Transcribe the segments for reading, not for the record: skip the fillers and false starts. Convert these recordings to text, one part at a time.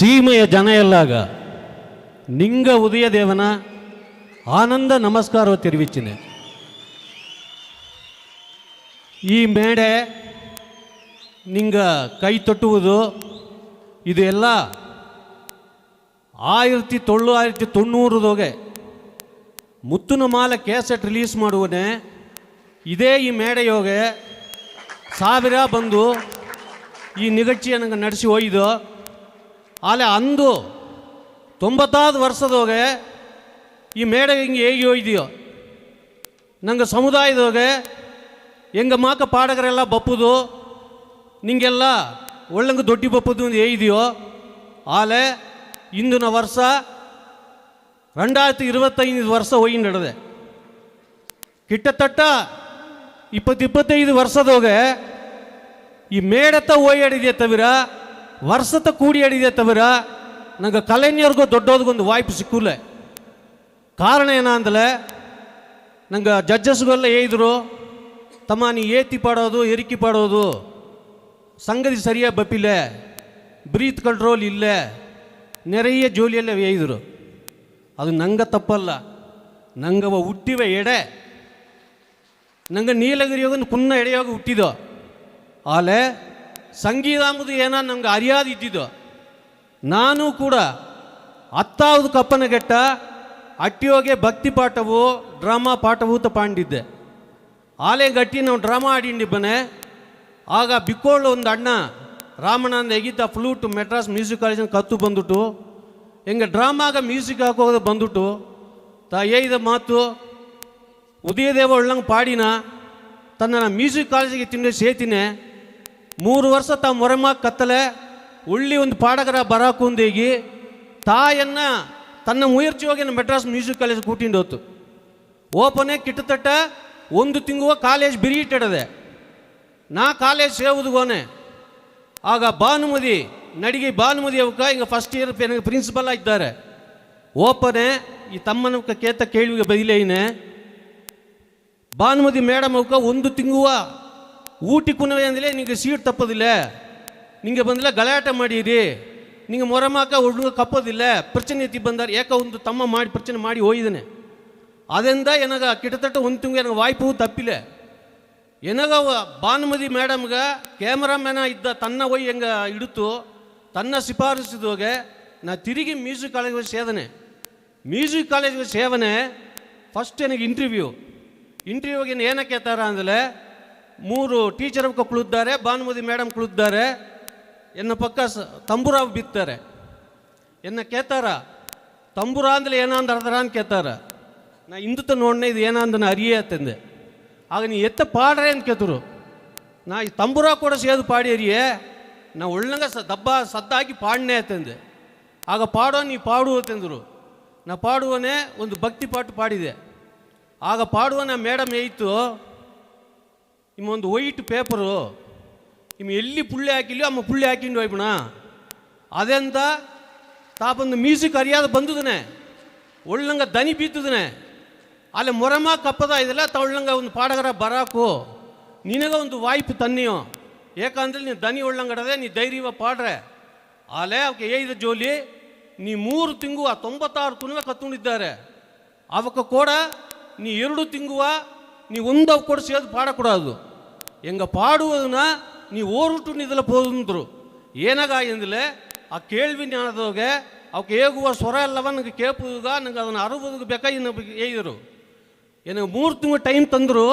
ಸೀಮೆಯ ಜನ ಎಲ್ಲಾಗ ನಿಂಗ ಉದಯ ದೇವನ ಆನಂದ ನಮಸ್ಕಾರ ತೆರಿವಿಚ್ಚಿನೆ. ಈ ಮೇಡೆ ನಿಂಗ ಕೈ ತೊಟ್ಟುವುದು ಇದು ಎಲ್ಲ 1990 ಮುತ್ತುನ ಮಾಲ ಕ್ಯಾಸೆಟ್ ರಿಲೀಸ್ ಮಾಡುವನೆ ಇದೇ ಈ ಮೇಡೆಯೋಗೆ ಸಾವಿರ ಬಂದು ಈ ನಿಗಚ್ಚಿಯ ನಂಗೆ ನಡೆಸಿ ಹೋಯ್ದು. ಆಲೆ ಅಂದು 90 ವರ್ಷದೋಗೆ ಈ ಮೇಡೆ ಹಿಂಗೆ ಹೇಗೆ ಹೋಯ್ದಿಯೋ ನಂಗೆ ಸಮುದಾಯದೋಗೆ ಹೆಂಗೆ ಮಾಕ ಪಾಡಗರೆಲ್ಲ ಬಪ್ಪುದು ನಿಂಗೆಲ್ಲ ಒಳ್ಳಂಗೆ ದೊಡ್ಡಿ ಬಪ್ಪುದು ಅಂತ ಹೇಳಿದೆಯೋ. ಆಲೆ ಇಂದಿನ ವರ್ಷ 2025 ವರ್ಷ ಹೋಗಿ ನಡೆದೆ. ಕಿಟ್ಟತಟ್ಟ 20-25 ವರ್ಷದೋಗೆ ಈ ಮೇಡತ್ತ ಓಯಾಡಿದೆ ತವಿರ ವರ್ಷತ ಕೂಡಿ ಆಡಿದೆ ತವಿರ ನಂಗೆ ಕಲೆஞರಿಗೂ ದೊಡ್ಡೋದ್ಗೊಂದು ವಾಯ್ಪು ಸಿಕ್ಕಿಲ್ಲ. ಕಾರಣ ಏನಂದರೆ ನಂಗೆ ಜಡ್ಜಸ್ಗೆಲ್ಲ ಹೇಳಿದ್ರು, ತಮ್ಮ ನೀ ಏತಿ ಪಾಡೋದು ಎರಿಕಿ ಪಾಡೋದು ಸಂಗತಿ ಸರಿಯಾಗಿ ಬಪ್ಪಿಲ್ಲ, ಬ್ರೀತ್ ಕಂಟ್ರೋಲ್ ಇಲ್ಲ, ನೆರೆಯ ಜೋಲಿಯಲ್ಲೇ ಹೇಳಿದರು. ಅದು ನಂಗೆ ತಪ್ಪಲ್ಲ, ನಂಗವ ಹುಟ್ಟಿವೆ ಎಡೆ ನಂಗೆ ನೀಲಗಿರಿಯೋಗ ಕುನ್ನ ಎಡೆಯೋಗ ಹುಟ್ಟಿದೋ. ಆಲೆ ಸಂಗೀತ ಅಂಬುದು ಏನೋ ನಂಗೆ ಅರಿಯಾದ ಇದ್ದಿದ್ದು. ನಾನು ಕೂಡ 10வது ಕಪ್ಪನಗೆಟ್ಟ ಅಟ್ಟಿಯೋಗೆ ಭಕ್ತಿ ಪಾಠವು ಡ್ರಾಮಾ ಪಾಠವು ತಗೊಂಡಿದ್ದೆ. ಆಲೆ ಗಟ್ಟಿ ನಾವು ಡ್ರಾಮಾ ಆಡಿಂಡಿ ಬನೆ. ಆಗ ಬಿಕ್ಕೋಳು ಒಂದು ಅಣ್ಣ ರಾಮಣ್ಣ ಅಂದ ಎಗಿತ ಫ್ಲೂಟ್ ಮೆಡ್ರಾಸ್ ಮ್ಯೂಸಿಕ್ ಕಾಲೇಜಿನ ಕತ್ತು ಬಂದುಬಿಟ್ಟು ಹೆಂಗೆ ಡ್ರಾಮಾಗ ಮ್ಯೂಸಿಕ್ ಹಾಕೋದು ಬಂದುಬಿಟ್ಟು ಏಯ್ದ ಮಾತು ಉದಯದೇವ ಒಳ್ಳಂಗೆ ಪಾಡಿನ ತನ್ನ ಮ್ಯೂಸಿಕ್ ಕಾಲೇಜಿಗೆ ತಿಂಡಿ ಸೇತಿನೇ 3 ವರ್ಷ ತಾ ಮೊರೆಮಾಗ ಕತ್ತಲೆ ಉಳ್ಳಿ ಒಂದು ಪಾಡಗರ ಬರಾಕುಂದೇಗಿ ತಾಯನ್ನ ತನ್ನ ಮುಯರ್ಚಿ ಹೋಗಿ ಮೆಡ್ರಾಸ್ ಮ್ಯೂಸಿಕ್ ಕಾಲೇಜ್ ಕೂಟಿಂಡು ಹೋತು. ಓಪನೇ ಕಿಟ್ಟತಟ್ಟ 1 ತಿಂಗುವ ಕಾಲೇಜ್ ಬಿರಿಯಿಟ್ಟದೆ. ನಾ ಕಾಲೇಜ್ ಸೇವುದುಗೋನೆ. ಆಗ ಭಾನುಮತಿ ನಡಿಗೆ ಭಾನುಮತಿ ಅವಕ್ಕ ಹಿಂಗೆ ಫಸ್ಟ್ ಇಯರ್ ಪ್ರಿನ್ಸಿಪಲ್ ಆಗಿದ್ದಾರೆ. ಓಪನೆ ಈ ತಮ್ಮನ ಕೇತ ಕೇಳುವಿಗೆ ಬದಿಲೇನೆ ಭಾನುಮತಿ ಮೇಡಮ್ ಅವಕ್ಕ 1 ತಿಂಗುವ ಊಟಿ ಕುನವೆ ಅಂದರೆ ನಿಂಗೆ ಸೀಟ್ ತಪ್ಪೋದಿಲ್ಲ, ನಿಂಗೆ ಬಂದಿಲ್ಲ ಗಲಾಟೆ ಮಾಡೀರಿ, ನಿಂಗೆ ಮೊರಮಾಕ ಹುಡುಗ ಕಪ್ಪೋದಿಲ್ಲ, ಪ್ರಚನೆ ಎತ್ತಿ ಬಂದಾರ ಏಕ ಒಂದು ತಮ್ಮ ಮಾಡಿ ಪ್ರಚನೆ ಮಾಡಿ ಹೋಗಿದ್ದಾನೆ. ಅದರಿಂದ ಏನಾಗ ಕಿಟತಟ್ಟ 1 ತಿಂಗಳು ಏನಾಗ ವಾಯ್ಪು ತಪ್ಪಿಲ್ಲ. ಏನಾಗ ಭಾನುಮತಿ ಮೇಡಮ್ಗೆ ಕ್ಯಾಮ್ರಾಮ್ಯಾನ ಇದ್ದ ತನ್ನ ಒಯ್ ಹೆಂಗೆ ಹಿಡಿತು ತನ್ನ ಶಿಫಾರಸಿದೋಗೆ ನಾ ತಿರುಗಿ ಮ್ಯೂಸಿಕ್ ಕಾಲೇಜ್ಗೆ ಸೇದನೆ. ಮ್ಯೂಸಿಕ್ ಕಾಲೇಜ್ಗೆ ಸೇವನೆ ಫಸ್ಟ್ ನನಗೆ ಇಂಟರ್ವ್ಯೂಗೆ ಏನಕ್ಕೆ ಕೇಳ್ತಾರ ಅಂದರೆ 3 ಟೀಚರ್ ಕುಳಿದ್ದಾರೆ, ಭಾನುಮತಿ ಮೇಡಮ್ ಕುಳಿದ್ದಾರೆ, ಎನ್ನ ಪಕ್ಕ ತಂಬುರ ಬಿತ್ತಾರೆ. ಎನ್ನ ಕೇಳ್ತಾರ ತಂಬುರ ಅಂದ್ರೆ ಏನಂದ ಅರ್ಧರ ಅಂತ ಕೇಳ್ತಾರ. ನಾ ಇಂದು ನೋಡನೆ ಇದು ಏನಂದನ ಅರಿಯತ್ತಂದೆ. ಆಗ ನೀ ಎತ್ತ ಪಾಡ್ರೆ ಅಂತ ಕೇಳ್ತರು. ನಾ ಈ ತಂಬುರ ಕೂಡ ಸೇದು ಪಾಡಿ ಅರಿಯೇ ನಾ ಒಳ್ಳಂಗ ದಬ್ಬ ಸದ್ದಾಗಿ ಪಾಡನೆ ಅಂತಂದೆ. ಆಗ ಪಾಡೋ ನೀ ಪಾಡು ಅಂತಂದರು. ನಾ ಪಾಡುವನೇ ಒಂದು ಭಕ್ತಿ ಪಾಠ ಪಾಡಿದೆ. ಆಗ ಪಾಡುವನ ಮೇಡಮ್ ಏಯ್ತು ನಿಮ್ಮೊಂದು ವೈಟ್ ಪೇಪರು ನಿಮ್ಮ ಎಲ್ಲಿ ಪುಳ್ಳಿ ಹಾಕಿಲ್ಯೋ ಅಮ್ಮ ಪುಳ್ಳಿ ಹಾಕಿಂಡು ಹೋಯ್ಬಿಣ ಅದೆಂತ ತಾಪೊಂದು ಮ್ಯೂಸಿಕ್ ಅರಿಯಾದ ಬಂದುದನೆ ಒಳ್ಳಂಗ ದನಿ ಬೀತದನೆ. ಅಲ್ಲಿ ಮೊರಮ ಕಪ್ಪದ ಇದೆಲ್ಲ ತಳ್ಳಂಗ ಒಂದು ಪಾಡಗರ ಬರಾಕು ನಿನಗ ಒಂದು ವಾಯ್ಪು ತನ್ನಿಯೋ, ಏಕಂದ್ರೆ ನೀನು ದನಿ ಒಳ್ಳಂಗಡದೆ ನೀ ಧೈರ್ಯವ ಪಾಡ್ರೆ. ಆಲೆ ಅವಕ್ಕೆ ಏಯ್ದ ಜೋಲಿ ನೀ 3 ತಿಂಗುವ 96 ಕುನವೆ ಕತ್ತುಕೊಂಡಿದ್ದಾರೆ. ಅವಕ್ಕೆ ಕೂಡ ನೀ 2 ತಿಂಗುವ ನೀ ಒಂದು ಕೂಡ ಸೇದು ಪಾಡಕೂಡದು. ಹೆಂಗೆ ಪಾಡುವುದನ್ನ ನೀ ಓರುಟು ನಿದಲ ಪೋದಂದ್ರು ಏನಾಗ ಎಂದಲೇ ಆ ಕೇಳ್ವಿ ಜ್ಞಾನದೋಗೆ ಅವಕ್ಕೆ ಹೇಗುವ ಸ್ವರ ಎಲ್ಲವ ನನಗೆ ಕೇಪುವಾಗ ನಂಗೆ ಅದನ್ನು ಅರುವುದಕ್ಕೆ ಬೇಕಾಗಿ ಹೇಳಿದರು. ಏನಾಗ 3 ತಿಂಗಳು ಟೈಮ್ ತಂದರು.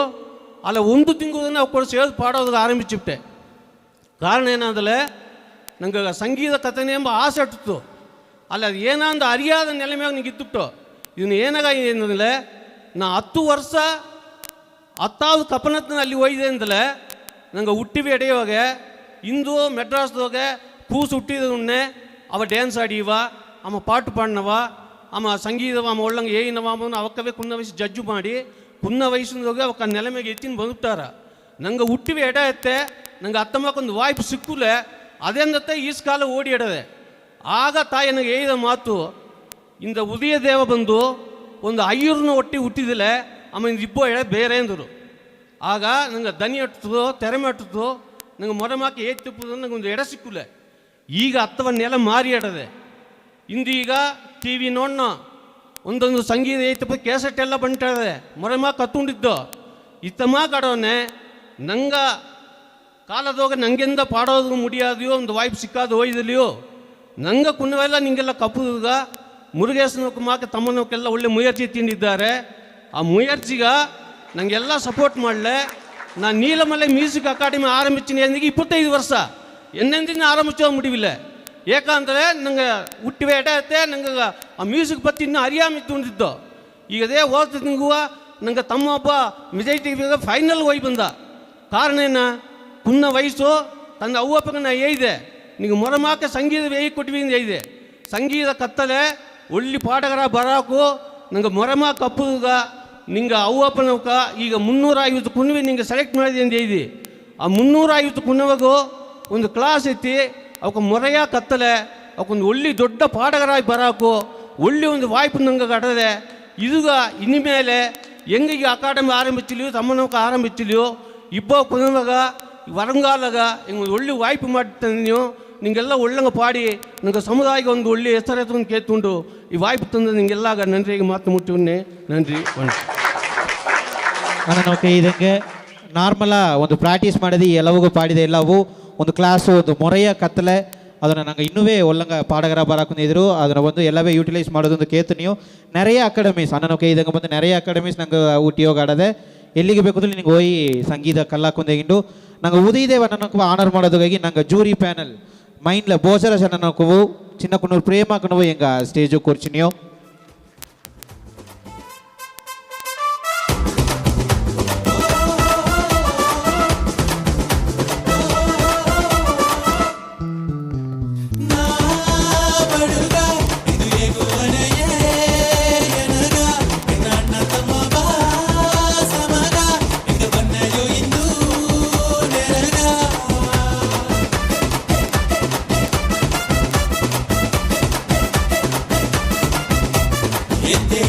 ಅಲ್ಲ 1 ತಿಂಗಳನ್ನ ಅವು ಕೂಡ ಸೇದು ಪಾಡೋದಕ್ಕೆ ಆರಂಭಿಸಿಬಿಟ್ಟೆ. ಕಾರಣ ಏನಂದರೆ ನಂಗೆ ಸಂಗೀತ ಕಥನೆ ಎಂಬ ಆಸೆ ಇಟ್ಟಿತ್ತು. ಅಲ್ಲ ಅದು ಏನಂದ ಅರಿಯಾದ ನೆಲೆ ಮ್ಯಾಗ ನಿಂಗೆ ಇದ್ದುಬಿಟ್ಟು ಇದನ್ನು ಏನಾಗ ಏನಂದರೆ ನಾ 10 ವರ್ಷ 10வது ಕಪನತ್ನ ಅಲ್ಲಿ ಹೋಯ್ದೆ ಅಂತಲೇ ನಂಗೆ ಹುಟ್ಟಿವಿ ಎಡೆಯೋಗೆ ಇಂದು ಮೆಡ್ರಾಸ್ದೋಗೆ ಕೂಸು ಹುಟ್ಟಿದವನ್ನೇ ಅವ ಡ್ಯಾನ್ಸ್ ಆಡಿವ, ಅಮ್ಮ ಪಾಟು ಪಾಡ್ನವ, ಅಮ್ಮ ಸಂಗೀತವ, ಅಮ್ಮ ಒಳ್ಳಂಗೆ ಏನವ ಅವನು ಅವಕ್ಕವೇ ಕುನ್ನ ವಯಸ್ಸು ಜಡ್ಜು ಮಾಡಿ ಕುನ್ನ ವಯಸ್ಸಿನೋಗಿ ಅವಕ್ಕ ನೆಲೆ ಮ್ಯಾಗೆ ಎತ್ತಿನ ಬಂದುಬಿಟ್ಟಾರ. ನಂಗೆ ಹುಟ್ಟಿವಿ ಎಡೆ ಎತ್ತೆ ನಂಗೆ ಅತ್ತಮ್ಮಕ್ಕೊಂದು ವಾಯ್ಪು ಸಿಕ್ಕುಲೆ ಅದೇಂದತ್ತೆ ಈಸ್ಕಾಲ ಓಡಿ ಎಡದೆ. ಆಗ ತಾಯಿ ನನಗೆ ಹೇಳಿದ ಮಾತು ಇಂದ ಉದಯ ದೇವ ಬಂದು ಒಂದು 500 ಒಟ್ಟಿ ಹುಟ್ಟಿದಿಲ್ಲ ಆಮೇಲೆ ಇಬ್ಬೋ ಎಳೆ ಬೇರೆ ಅಂದರು. ಆಗ ನಂಗೆ ದನಿ ಅಟ್ಟುತ್ತೋ ತೆರೆಮೆ ಅಟ್ಟುತ್ತೋ ನಂಗೆ ಮೊರಮಾಕಿ ಏತ್ ತಿಪ್ಪುದು ನಂಗೆ ಒಂದು ಎಡೆ ಸಿಕ್ಕುಲೆ. ಈಗ 10 ನೆಲ ಮಾರಿ ಎಡದೆ ಇಂದೀಗ ಟಿ ವಿ ನೋಡ್ನ ಒಂದೊಂದು ಸಂಗೀತ ಐತಪ್ಪ ಕೇಸೆಟ್ ಎಲ್ಲ ಬಂಟದೆ ಮೊರೆಮಾ ಕತ್ತುಂಡಿದ್ದು ಇತ್ತಮ್ಮ ಕಡೋನೆ ನಂಗ ಕಾಲದೋಗ ನಂಗೆಂದ ಪಾಡೋದು ಮುಡಿಯಾದೆಯೋ ಒಂದು ವಾಯ್ಪ್ ಸಿಕ್ಕಾದು ಹೋಯ್ದಲಿಯೋ ನಂಗೆ ಕುನ್ನವೆಲ್ಲ ನಿಂಗೆಲ್ಲ ಕಪ್ಪುಗ ಮುರುಗೇಶನಕ್ಕೆ ಮಾಕ ತಮ್ಮನಕ್ಕೆಲ್ಲ ಒಳ್ಳೆ ಮುಯರ್ಜಿ ತಿಂದಿದ್ದಾರೆ. ಆ ಮುಯರ್ಜಿಗ ನಂಗೆಲ್ಲ ಸಪೋರ್ಟ್ ಮಾಡಲೆ. ನಾನು ನೀಲಮಲೆ ಮ್ಯೂಸಿಕ್ ಅಕಾಡೆಮಿ ಆರಂಭಿಸಿನಿ ಅಂದಿಗೆ 25 ವರ್ಷ ಎನ್ನೆಂದಿನ ಆರಂಭಿಸೋ ಮುಡಿವಿಲ್ಲ. ಏಕಂದರೆ ನಂಗೆ ಹುಟ್ಟಿವೆ ಎಡತ್ತೆ ನಂಗೆ ಆ ಮ್ಯೂಸಿಕ್ ಬತ್ತಿ ಇನ್ನೂ ಅರಿಯಾಮಿತ್ತು ಉಂಟಿದ್ದು. ಈಗ ಅದೇ ಹೋದ ತಿಂಗುವ ನಂಗೆ ತಮ್ಮ ಒಬ್ಬ ವಿಜಯ್ ಟಿವಿಗೆ ಫೈನಲ್ ಹೋಗಿ ಬಂದ. ಕಾರಣ ಏನ ಕುನ್ನ ವಯಸ್ಸು ತನ್ನ ಅವ್ವಪ್ಪನ ಏಯ್ದೆ ನಿಂಗೆ ಮೊರಮಾಕ ಸಂಗೀತ ಬೇಯಿ ಕೊಟ್ಟಿವಿಂದ ಏಯ್ದೆ ಸಂಗೀತ ಕತ್ತಲೆ ಒಳ್ಳೆ ಪಾಠಗಾರ ಬರಾಕು ನಂಗೆ ಮೊರಮಾ ಕಪ್ಪುಗ ನಿಂಗೆ ಅವ್ವಪ್ಪನವಕ ಈಗ 350 ಕುಣಿವಿ ನಿಂಗೆ ಸೆಲೆಕ್ಟ್ ಮಾಡಿದೆ ಅಂತ ಏಯ್ದಿ. ಆ 350 ಕುಣವಗೂ ಒಂದು ಕ್ಲಾಸ್ ಐತಿ. ಅವಕ್ಕೆ ಮೊರೆಯ ಕತ್ತಲೆ ಅವಕ್ಕೊಂದು ಒಳ್ಳೆ ದೊಡ್ಡ ಪಾಠಗಾರಾಗಿ ಬರಾಕು ಒಳ್ಳೆ ಒಂದು ವಾಯ್ಪು ನಂಗೆ ಕಟ್ಟದೆ. ಇದುಗ ಇನ್ಮೇಲೆ ಹೆಂಗಿಗೆ ಅಕಾಡೆಮಿ ಆರಂಭಿಸಲಿಯೋ ತಮ್ಮನವಕ ಆರಂಭಿಸಲಿಯೋ ಇಬ್ಬ ಕುಣವಾಗ ವರಂಗಾಲಾಗ ಹಿಂಗೆ ಒಳ್ಳೆ ವಾಯ್ಪು ಮಾಡ್ತಾನೆ ನೀವು ನಿಂಗೆಲ್ಲ ಒಳ್ಳಂಗೆ ಪಾಡಿ ನಂಗೆ ಸಮುದಾಯಕ್ಕೆ ಒಂದು ಒಳ್ಳೆ ಹೆಸರು ಕೇಳ್ಕೊಂಡು ಈ ವಾಯ್ಪು ತಂದು ನಿಂಗೆಲ್ಲಾಗ ನನ್ರಿಗೆ ಮಾತು ಮುಟ್ಟುವನ್ನೇ ನನ್ರಿ ನನಗೆ ಇದಂಗೆ ನಾರ್ಮಲ ಒಂದು ಪ್ರಾಕ್ಟೀಸ್ ಮಾಡಿದೆ ಎಲ್ಲವೂ ಪಾಡಿದೆ ಎಲ್ಲವೂ ಒಂದು ಕ್ಲಾಸು ಒಂದು ಮೊರೆಯ ಕತ್ತಲೆ ಅದನ್ನು ನಂಗೆ ಇನ್ನೂ ಒಳ್ಳಂಗ ಪಾಡಗರ ಬರಾಕೊಂಡಿದ್ರು ಅದನ್ನು ಒಂದು ಎಲ್ಲವೇ ಯೂಟಿಲೈಸ್ ಮಾಡೋದೊಂದು ಕೇತು ನೀವು நிறைய ಅಕಾಡೆಮೀಸ್ ಅಣ್ಣನೊಕೆ ಇದಂಗೆ ಬಂದು நிறைய ಅಕಾಡೆಮೀಸ್ ನಂಗೆ ಉಪಯೋಗ ಆಡದೆ ಎಲ್ಲಿಗೆ ಬೇಕಂದ್ರೆ ನಿನಗೆ ಹೋಗಿ ಸಂಗೀತ ಕಲ್ಲಾಕೊಂಡೆಗಿಂಡು ನಂಗೆ ಉದಯದೇವ ನನಗೆ ಆನರ್ ಮಾಡೋದಕ್ಕಾಗಿ ನಂಗೆ ಜೂರಿ ಪ್ಯಾನಲ್ ಮೈಂಡ್ಲ ಬೋಸರ ನನಕು ಚಿನ್ನ ಕುನ್ನೂರು ಪ್ರೇಮಕ್ಕೂ ಎಂಗ ಸ್ಟೇಜು ಕೂರ್ಚಿನಿಯೋ Este